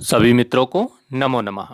सभी मित्रों को नमो नमः।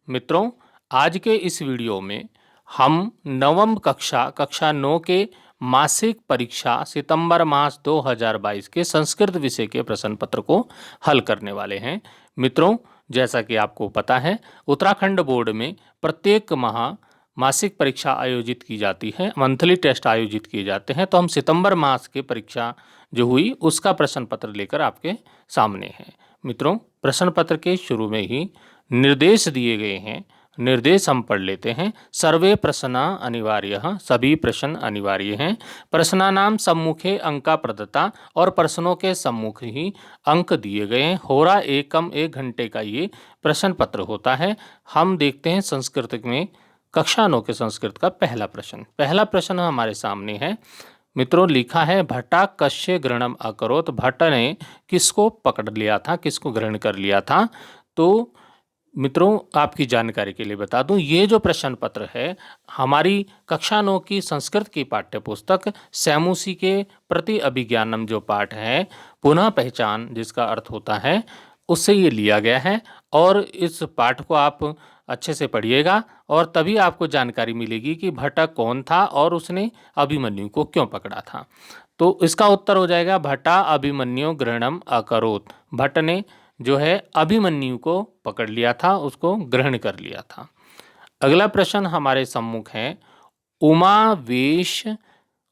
मित्रों, आज के इस वीडियो में हम नवम कक्षा 9 के मासिक परीक्षा सितंबर मास 2022 के संस्कृत विषय के प्रश्न पत्र को हल करने वाले हैं। मित्रों, जैसा कि आपको पता है, उत्तराखंड बोर्ड में प्रत्येक माह मासिक परीक्षा आयोजित की जाती है, मंथली टेस्ट आयोजित किए जाते हैं। तो हम सितंबर मास की परीक्षा जो हुई उसका प्रश्न पत्र लेकर आपके सामने हैं। मित्रों, प्रश्न पत्र के शुरू में ही निर्देश दिए गए हैं। निर्देश हम पढ़ लेते हैं। सर्वे प्रश्ना अनिवार्य, सभी प्रश्न अनिवार्य हैं। प्रश्नानाम सम्मुखे अंका प्रदत्ता, और प्रश्नों के सम्मुख ही अंक दिए गए हैं। होरा एकम, 1 घंटे का ये प्रश्न पत्र होता है। हम देखते हैं संस्कृत में कक्षा 9 के संस्कृत का पहला प्रश्न। पहला प्रश्न हमारे सामने है। मित्रों, लिखा है भट्टा कस्य ग्रहणम अकरोत। भट्ट ने किसको पकड़ लिया था, किसको ग्रहण कर लिया था? तो मित्रों, आपकी जानकारी के लिए बता दूं, ये जो प्रश्न पत्र है हमारी कक्षा 9 की संस्कृत की पाठ्य पुस्तक सैमुसी के प्रति अभिज्ञानम जो पाठ है, पुनः पहचान जिसका अर्थ होता है, उससे ये लिया गया है। और इस पाठ को आप अच्छे से पढ़िएगा और तभी आपको जानकारी मिलेगी कि भट्ट कौन था और उसने अभिमन्यु को क्यों पकड़ा था। तो इसका उत्तर हो जाएगा भट्टा अभिमन्यु ग्रहणम अकरोत। भट्ट ने जो है अभिमन्यु को पकड़ लिया था, उसको ग्रहण कर लिया था। अगला प्रश्न हमारे सम्मुख है। उमावेश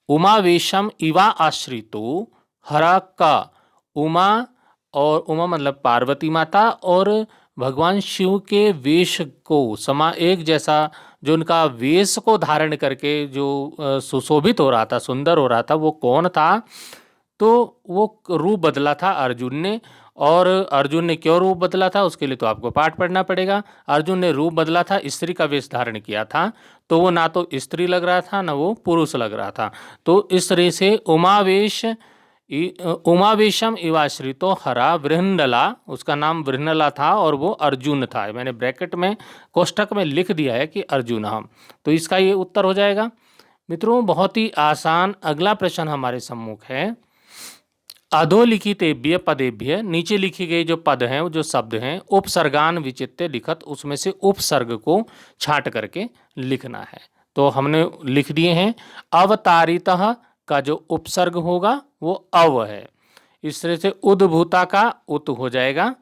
उमावेशम इवा आश्रितो हरा का। उमा, और उमा मतलब पार्वती माता, और भगवान शिव के वेश को एक जैसा जो उनका वेश को धारण करके जो सुशोभित हो रहा था, सुंदर हो रहा था, वो कौन था? तो वो रूप बदला था अर्जुन ने। और अर्जुन ने क्यों रूप बदला था, उसके लिए तो आपको पाठ पढ़ना पड़ेगा। अर्जुन ने रूप बदला था, स्त्री का वेश धारण किया था, तो वो ना तो स्त्री लग रहा था ना वो पुरुष लग रहा था। तो इस तरह से उमावेशम इवाश्रितो हरा वृहंडला, उसका नाम वृहंडला था और वो अर्जुन था। मैंने ब्रैकेट में कोष्ठक में लिख दिया है कि अर्जुन हम, तो इसका ये उत्तर हो जाएगा। मित्रों, बहुत ही आसान अगला प्रश्न हमारे सम्मुख है। अधोलिखितेभ्य पदेभ्य, नीचे लिखी गई जो पद हैं, जो शब्द हैं, उपसर्गान विचित्य लिखत, उसमें से उपसर्ग को छांट करके लिखना है। तो हमने लिख दिए हैं। अवतारितः का जो उपसर्ग होगा वो अव है। इस तरह से उद्भूता का उत हो जाएगा।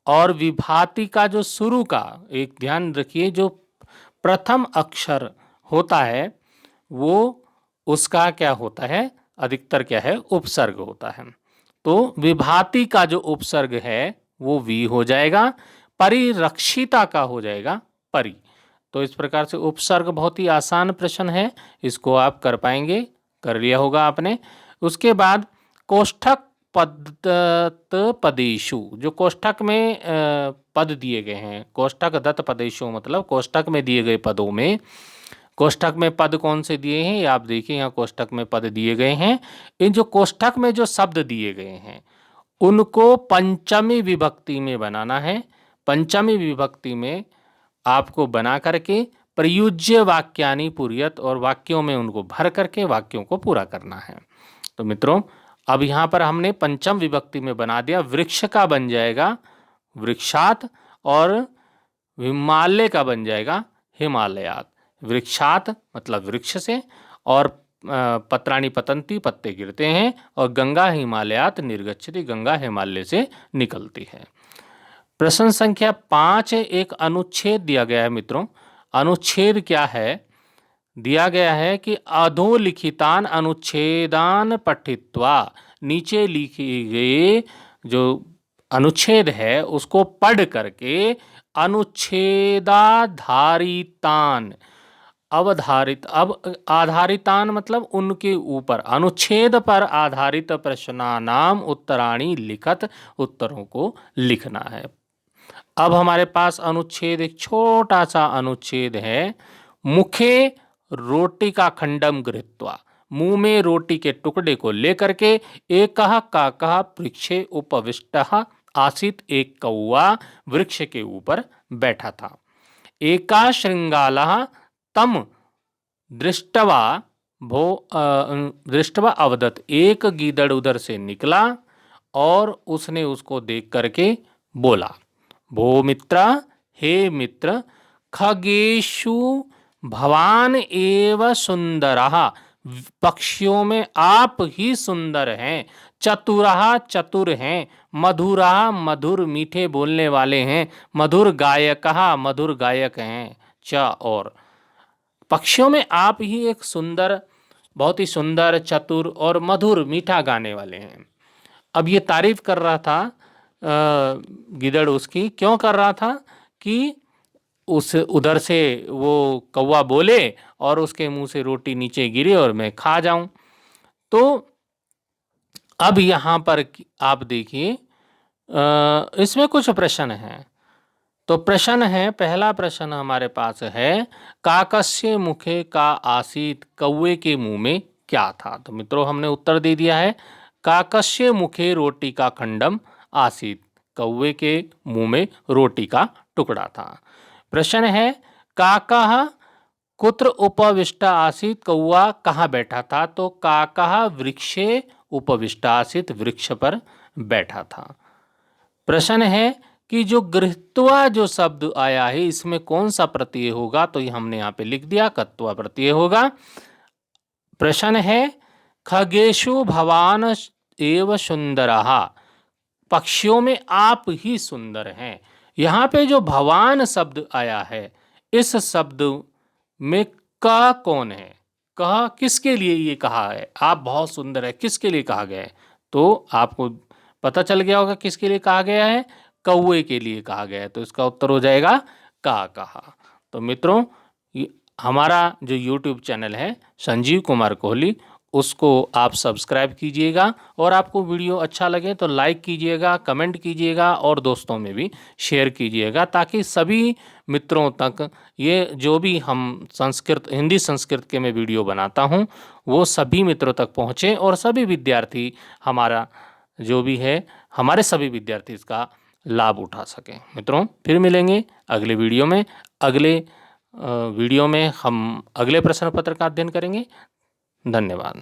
और विभाति का जो शुरू का, एक ध्यान रखिए, जो प्रथम अक्षर होता है वो उसका क्या होता है, अधिकतर क्या है, उपसर्ग होता है। तो विभाति का जो उपसर्ग है वो वी हो जाएगा। परिरक्षिता का हो जाएगा परि। तो इस प्रकार से उपसर्ग बहुत ही आसान प्रश्न है, इसको आप कर पाएंगे, कर लिया होगा आपने। उसके बाद कोष्ठक पदत पदेशु, जो कोष्ठक में पद दिए गए हैं, कोष्ठक दत्त पदेशु मतलब कोष्ठक में दिए गए पदों में, कोष्ठक में पद कौन से दिए हैं ये आप देखिए, यहाँ कोष्ठक में पद दिए गए हैं। इन जो कोष्ठक में जो शब्द दिए गए हैं उनको पंचमी विभक्ति में बनाना है। पंचमी विभक्ति में आपको बना करके प्रयुज्य वाक्यानि पूर्यत, और वाक्यों में उनको भर करके वाक्यों को पूरा करना है। तो मित्रों, अब यहाँ पर हमने पंचम विभक्ति में बना दिया। वृक्ष का बन जाएगा वृक्षात, और हिमालय का बन जाएगा हिमालयात। वृक्षात मतलब वृक्ष से, और पत्राणि पतंती, पत्ते गिरते हैं, और गंगा हिमालयात निर्गच्छति, गंगा हिमालय से निकलती है। प्रश्न संख्या 5, एक अनुच्छेद दिया गया है। मित्रों, अनुच्छेद क्या है? दिया गया है कि अधोलिखितान अनुच्छेदान पठित्वा, नीचे लिखी गए जो अनुच्छेद है उसको पढ़ करके अनुच्छेदाधारितान, अवधारित, अब आधारितान मतलब उनके ऊपर, अनुच्छेद पर आधारित प्रश्नानाम उत्तराणी लिखत, उत्तरों को लिखना है। अब हमारे पास अनुच्छेद, एक छोटा सा अनुच्छेद है। मुखे रोटी का खंडम गृहीत्वा, मुंह में रोटी के टुकड़े को लेकर के, एक काकः वृक्षे उपविष्टः आसीत, एक कौवा वृक्ष के ऊपर बैठा था। एका श्रृंगालः तम दृष्टवा दृष्टवा अवदत, एक गीदड़ उधर से निकला और उसने उसको देख करके बोला। भो मित्र, हे मित्र, खगेशु भवान एव सुंदरः, पक्षियों में आप ही सुंदर हैं। चतुरः, चतुर हैं। मधुरः, मधुर, मीठे बोलने वाले हैं। मधुर गायकः, मधुर गायक हैं। च और पक्षियों में आप ही एक सुंदर, बहुत ही सुंदर, चतुर और मधुर, मीठा गाने वाले हैं। अब ये तारीफ कर रहा था गिदड़, उसकी क्यों कर रहा था कि उस उधर से वो कौवा बोले और उसके मुंह से रोटी नीचे गिरी और मैं खा जाऊं। तो अब यहाँ पर आप देखिए, इसमें कुछ प्रश्न हैं। तो प्रश्न है, पहला प्रश्न हमारे पास है, काकस्य मुखे का आसीत, कौवे के मुंह में क्या था। तो मित्रों हमने उत्तर दे दिया है, काकस्य मुखे रोटी का खंडम आसीत, कौवे के मुंह में रोटी का टुकड़ा था। प्रश्न है, काकः कुत्र उपविष्ट आसीत, कौवा कहाँ बैठा था। तो काकः वृक्षे उपविष्ट आसीत, वृक्ष पर बैठा था। प्रश्न है कि जो गृहीत्वा जो शब्द आया है इसमें कौन सा प्रत्यय होगा। तो ये हमने यहाँ पे लिख दिया, कत्वा प्रत्यय होगा। प्रश्न है, खगेशु भवान एव सुंदरः, पक्षियों में आप ही सुंदर हैं। यहाँ पे जो भवान शब्द आया है, इस शब्द में क कौन है, कह किसके लिए ये कहा है, आप बहुत सुंदर है, किसके लिए कहा गया है। तो आपको पता चल गया होगा किसके लिए कहा गया है, कौवे के लिए कहा गया है। तो इसका उत्तर हो जाएगा का कहा। तो मित्रों हमारा जो YouTube चैनल है संजीव कुमार कोहली, उसको आप सब्सक्राइब कीजिएगा और आपको वीडियो अच्छा लगे तो लाइक कीजिएगा, कमेंट कीजिएगा और दोस्तों में भी शेयर कीजिएगा, ताकि सभी मित्रों तक ये जो भी हम संस्कृत, हिंदी संस्कृत के मैं वीडियो बनाता हूँ वो सभी मित्रों तक पहुँचे और सभी विद्यार्थी, हमारा जो भी है, हमारे सभी विद्यार्थी इसका लाभ उठा सकें। मित्रों फिर मिलेंगे अगले वीडियो में। अगले वीडियो में हम अगले प्रश्न पत्र का अध्ययन करेंगे। धन्यवाद।